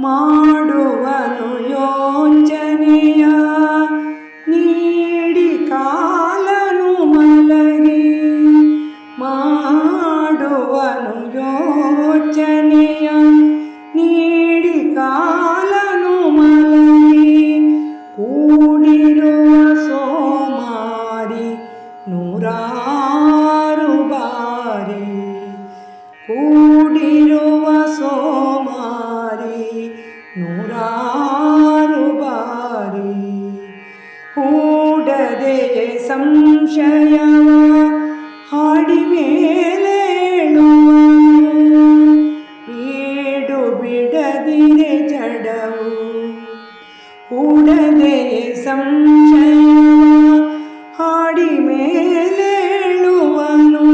ಮಾಡುವನು ಯೋಚನೆಯ ನೀಡಿ ಕಾಲನು ಮಲಗಿ ಮಾಡುವನು ಯೋಚನೆಯ ನೀಡಿ ಕಾಲನು ಮಲಗಿ ಕೂಡಿರುವ ಸೋಮಾರಿ ನೂರಾರು ಬಾರಿ ಕೂಡಿರುವ ಸೋಮಾರಿ ನೂರಾರು ಬಾರಿ ಹೂಡದೆಯೇ ಸಂಶಯವ ಹಾಡಿ ಮೇಲೇಳುವನು ಬೀಡು ಬಿಡದಿರೆ ಜಡವು ಹೂಡದೆಯೇ ಸಂಶಯವ ಹಾಡಿ ಮೇಲೇಳುವನು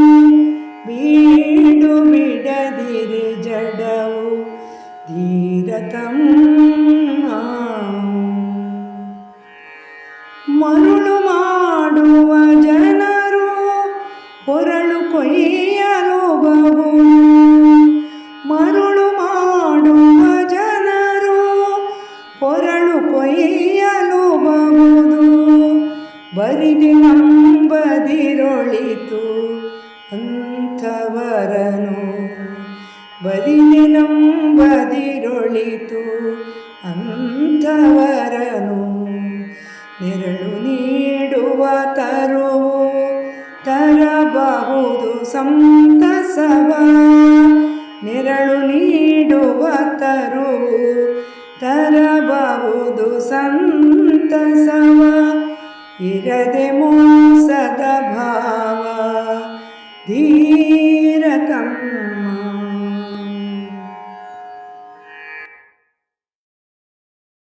ಬೀಡು ಬಿಡದಿರೆ ಜಡವು ಧೀರತಮ್ಮ ಮರುಳು ಮಾಡುವ ಜನರು ಹೊರಳು ಕೊಯ್ಯಲು ಬಹುದು ಮರುಳು ಮಾಡುವ ಜನರು ಹೊರಳು ಕೊಯ್ಯಲು ಬಹುದು ಬರಿದೆ ನಂಬದಿರೊಳಿತು ಅಂಥವರನು ಬರಿದೆ ನಂಬದಿರೊಳಿತು ಅಂಥವರನು ನೆರಳು ನೀಡುವ ತರುವು ತರಬಹುದು ಸಂತಸವ ನೆರಳು ನೀಡುವ ತರುವು ತರಬಹುದು ಸಂತಸವ ಇರದೆ